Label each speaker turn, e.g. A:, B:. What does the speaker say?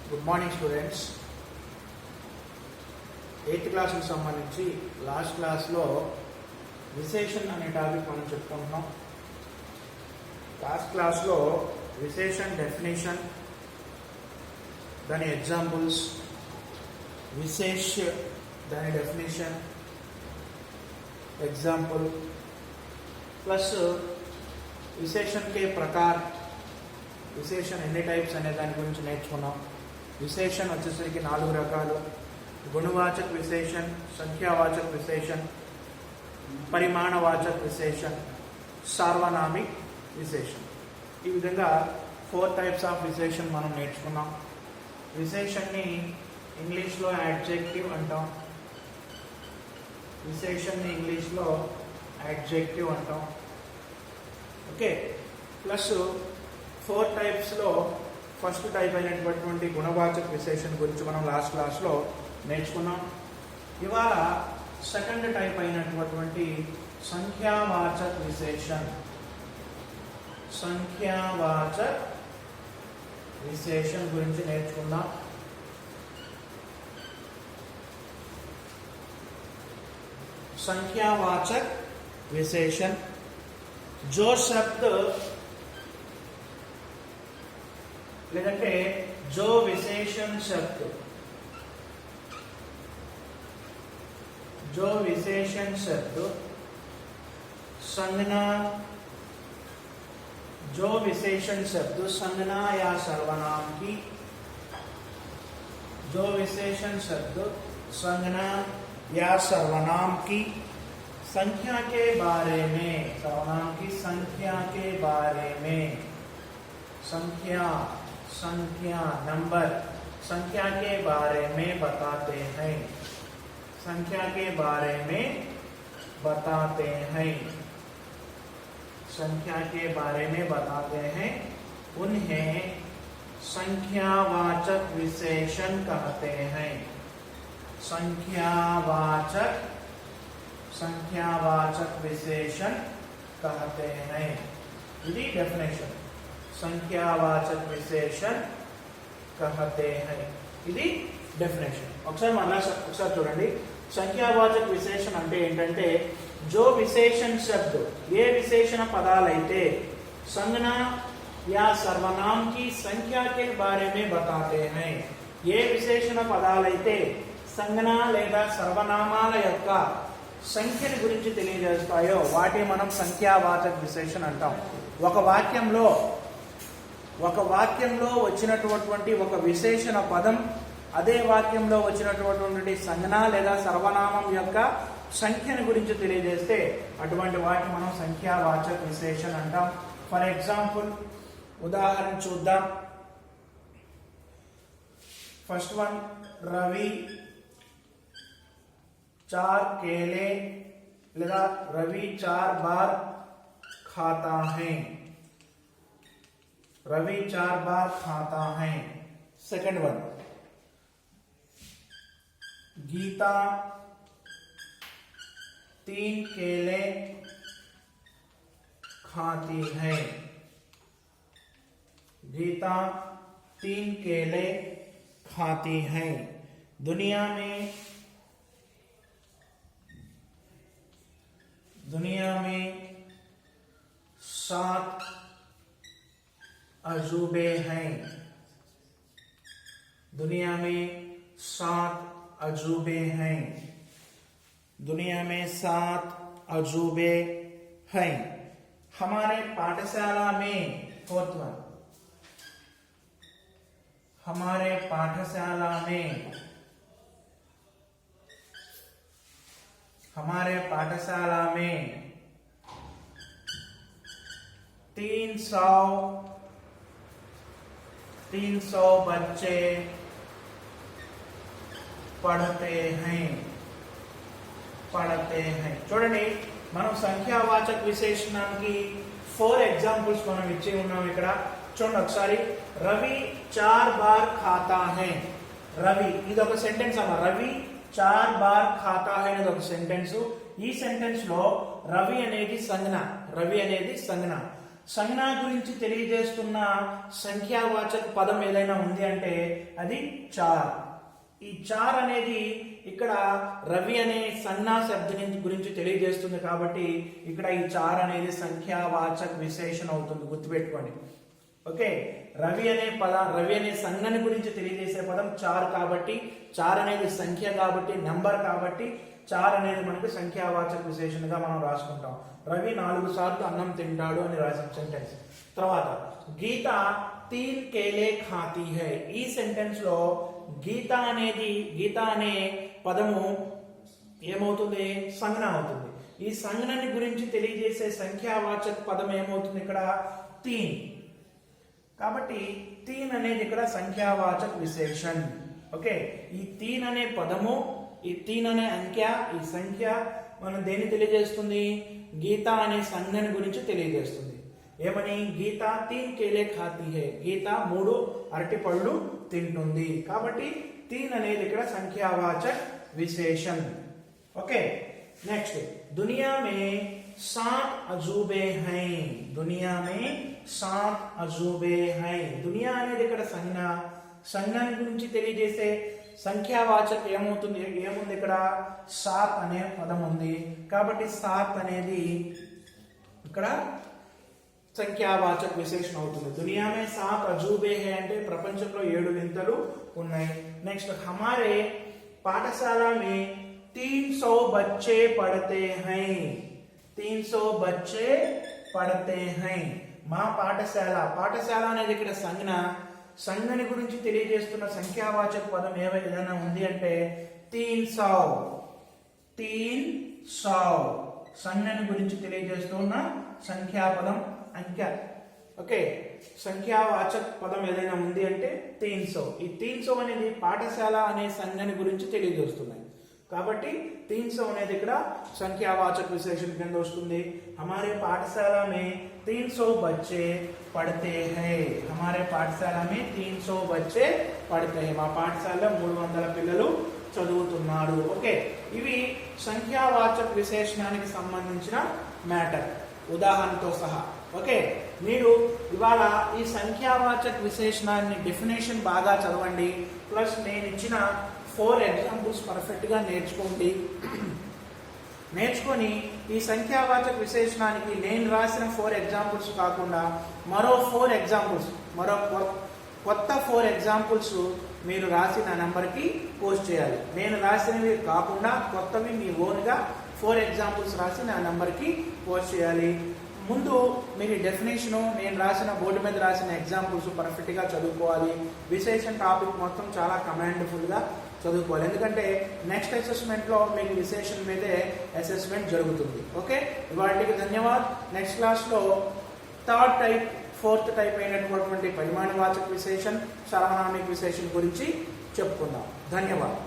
A: Good morning students. 8th క్లాస్కి సంబంధించి last క్లాస్లో విశేషణ్ అనే టాపిక్ మనం చెప్పుకుంటున్నాం. లాస్ట్ క్లాస్లో విశేషణ్ డెఫినేషన్, దాని ఎగ్జాంపుల్స్, విశేష దాని డెఫినేషన్, एग्जाम्पल प्लस विशेषण के प्रकार, विशेषण एన్ని టైప్స్ అనే దాని గురించి నేర్చుకున్నాం. విశేషణ వచ్చేసరికి 4 రకాలు: గుణవాచక విశేషణ, సంఖ్యావాచక విశేషణ, పరిమాణవాచక విశేషణ, సార్వనామిక విశేషణ. ఈ విధంగా 4 టైప్స్ ఆఫ్ విశేషణ మనం నేర్చుకున్నాం. విశేషణని ఇంగ్లీష్లో యాడ్జెక్టివ్ అంటాం. విశేషణని ఇంగ్లీష్లో యాడ్జెక్టివ్ అంటాం. ఓకే, ప్లస్ 4 టైప్స్లో ఫస్ట్ టైప్ అయినటువంటి గుణవాచక విశేషణ గురించి మనం లాస్ట్ క్లాస్లో నేర్చుకున్నాం. ఇవాళ సెకండ్ టైప్ అయినటువంటి సంఖ్యావాచక విశేషణ, సంఖ్యావాచక విశేషణ గురించి నేర్చుకుందాం. संख्यावाचक विशेषण जो शब्द लेकिन जो विशेषण शब्द, जो विशेषण शब्द संज्ञा, जो विशेषण शब्द संज्ञा या सर्वनाम की, जो विशेषण शब्द संज्ञा या सर्वनाम की संख्या के बारे में, सर्वनाम की संख्या के बारे में, संख्या संख्या नंबर संख्या के बारे में बताते हैं, संख्या के बारे में बताते हैं, संख्या के बारे में बताते हैं, उन्हें संख्यावाचक विशेषण कहते हैं. संख्यावाचक, संख्यावाचक विशेषण कहते हैं. ఇది డెఫినేషన్. సంఖ్యావాచక విశేషణ कहते हैं. ఇది డెఫినేషన్. ఒకసారి చూడండి. సంఖ్యావాచక విశేషణ అంటే ఏంటంటే जो विशेषण शब्द, ఏ విశేషణ పదాలైతే संज्ञा या सर्वनाम की संख्या के बारे में बताते हैं, ఏ విశేషణ పదాలైతే సంజ్ఞ లేదా సర్వనామాల యొక్క సంఖ్యని గురించి తెలియజేస్తాయో వాటి మనం సంఖ్యావాచక విశేషణ అంటాం. ఒక వాక్యంలో వచ్చినటువంటి ఒక విశేషణ పదం అదే వాక్యంలో వచ్చినటువంటి సంజ్ఞ లేదా సర్వనామం యొక్క సంఖ్యని గురించి తెలియజేస్తే అటువంటి వాటిని మనం సంఖ్యావాచక విశేషణ అంటాం. ఫర్ ఎగ్జాంపుల్, ఉదాహరణ చూద్దాం. ఫస్ట్ వన్, రవి 4 केले లేదా रवि 4 बार खाता है, रवि 4 बार खाता है. सेकंड वन, गीता 3 केले खाती है, गीता 3 केले खाती है. दुनिया में 7 अजूबे हैं, दुनिया में 7 अजूबे हैं, दुनिया में 7 अजूबे हैं. हमारे पाठशाला में, फोर्थ वन, हमारे पाठशाला में, हमारे पाठशाला में 300 बच्चे पढ़ते हैं. చూడండి, మనం సంఖ్యావాచక విశేషణానికి 4 ఎగ్జాంపుల్స్ మనం ఇచ్చి ఉన్నాం ఇక్కడ. చూడండి ఒకసారి. రవి 4 बार खाता है, రవి ఇది ఒక సెంటెన్స్ అమ్మా. రవి 4 बार खाता है అనేది ఒక సెంటెన్స్. ఈ సెంటెన్స్ లో రవి అనేది సంజ్ఞ, రవి అనేది సంజ్ఞ. సంజ్ఞ గురించి తెలియజేస్తున్న సంఖ్యావాచక పదం ఏదైనా ఉంది అంటే అది చార్. ఈ చార్ అనేది ఇక్కడ రవి అనే సంజ్ఞా శబ్దం గురించి తెలియజేస్తుంది కాబట్టి ఇక్కడ ఈ చార్ అనేది సంఖ్యావాచక విశేషణ అవుతుంది, గుర్తుపెట్టుకోండి. ఓకే, రవి అనే సంజ్ఞని గురించి తెలియజేసే పదం చార్ కాబట్టి, చార్ అనేది సంఖ్య కాబట్టి, నంబర్ కాబట్టి చార్ అనేది మనకి సంఖ్యావాచక విశేషణగా మనం రాసుకుంటాం. రవి 4 సార్లు అన్నం తింటాడు అని రాసిన సెంటెన్స్. తర్వాత గీత 3 కేలే ఖాతీ హై. ఈ సెంటెన్స్ లో గీత అనే పదము ఏమవుతుంది? సంజ్ఞ అవుతుంది. ఈ సంజ్ఞని గురించి తెలియజేసే సంఖ్యావాచక పదం ఏమవుతుంది ఇక్కడ? 3. కాబట్టి 3 అనేది ఇక్కడ సంఖ్యావాచక విశేషణ. ఓకే, ఈ 3 అనే పదము, ఈ 3 అనే ఈ సంఖ్య మనం దేన్ని తెలియజేస్తుంది? గీత అనే సంజ్ఞని గురించి తెలియజేస్తుంది. ఏమని? గీత 3 కేలే ఖాతీ హై. గీత 3 అరటి పళ్ళు తింటుంది. కాబట్టి 3 అనేది ఇక్కడ సంఖ్యావాచక విశేషణ. ఓకే, నెక్స్ట్ దునియా మే 7 అజూబే హై. దునియా మే 7 అజూబే హై. దునియా అనేది ఇక్కడ సంజ్ఞని గురించి తెలియజేసే సంఖ్యావాచక ఏముంది ఇక్కడ? 7 అనే పదం ఉంది కాబట్టి 7 అనేది ఇక్కడ సంఖ్యావాచక విశేషణ అవుతుంది. దునియా మే 7 అజూబే హై అంటే ప్రపంచంలో 7 వింతలు ఉన్నాయి. నెక్స్ట్ హమారే పాఠశాల మే 300 बच्चे पढ़ते हैं. 300 बच्चे पढ़ते हैं. మా పాఠశాల అనేది ఇక్కడ సంజ్ఞని గురించి తెలియజేస్తున్న సంఖ్యావాచక పదం ఏదైనా ఉంది అంటే 300. సంజ్ఞని గురించి తెలియజేస్తున్న సంఖ్యాపదం అంకె. ఓకే, సంఖ్యావాచక పదం ఏదైనా ఉంది అంటే 300. ఈ 300 అనేది పాఠశాల అనే సంజ్ఞని గురించి తెలియజేస్తున్నాయి కాబట్టి 300 అనేది ఇక్కడ సంఖ్యావాచక విశేషణ కింద వస్తుంది. हमारे पाठशाला में 300 बच्चे पढ़ते हैं. हमारे पाठशाला में 300 बच्चे पढ़ते हैं. మా పాఠశాలలో 300 పిల్లలు చదువుతున్నారు. ఓకే, ఇవి సంఖ్యావాచక విశేషణానికి సంబంధించిన మ్యాటర్ ఉదాహరణతో సహా. ఓకే, మీరు ఇవాళ ఈ సంఖ్యావాచక విశేషణాన్ని డెఫినేషన్ బాగా చదవండి. ప్లస్ నేను ఇచ్చిన 4 ఎగ్జాంపుల్స్ పర్ఫెక్ట్ గా నేర్చుకొని ఈ సంఖ్యావాచక విశేషణానికి నేను రాసిన 4 ఎగ్జాంపుల్స్ కాకుండా మరో కొత్త 4 ఎగ్జాంపుల్స్ మీరు రాసి నా నెంబర్కి పోస్ట్ చేయాలి. నేను రాసినవి కాకుండా కొత్తవి మీ ఓన్గా 4 ఎగ్జాంపుల్స్ రాసి నా నెంబర్కి పోస్ట్ చేయాలి. ముందు మీరు డెఫినేషను, నేను రాసిన బోర్డు మీద రాసిన ఎగ్జాంపుల్స్ పర్ఫెక్ట్గా చదువుకోవాలి. విశేషణ టాపిక్ మొత్తం చాలా కమాండ్ఫుల్గా చదువుకోవాలి. ఎందుకంటే నెక్స్ట్ అసెస్మెంట్లో మీకు విశేషణ మీదే అసెస్మెంట్ జరుగుతుంది. ఓకే, ఇవాటికి ధన్యవాద్. నెక్స్ట్ క్లాస్లో 3rd టైప్ 4th టైప్ అయినటువంటి పరిమాణవాచక విశేషణ, సర్వనామిక విశేషణ గురించి చెప్పుకుందాం. ధన్యవాద్.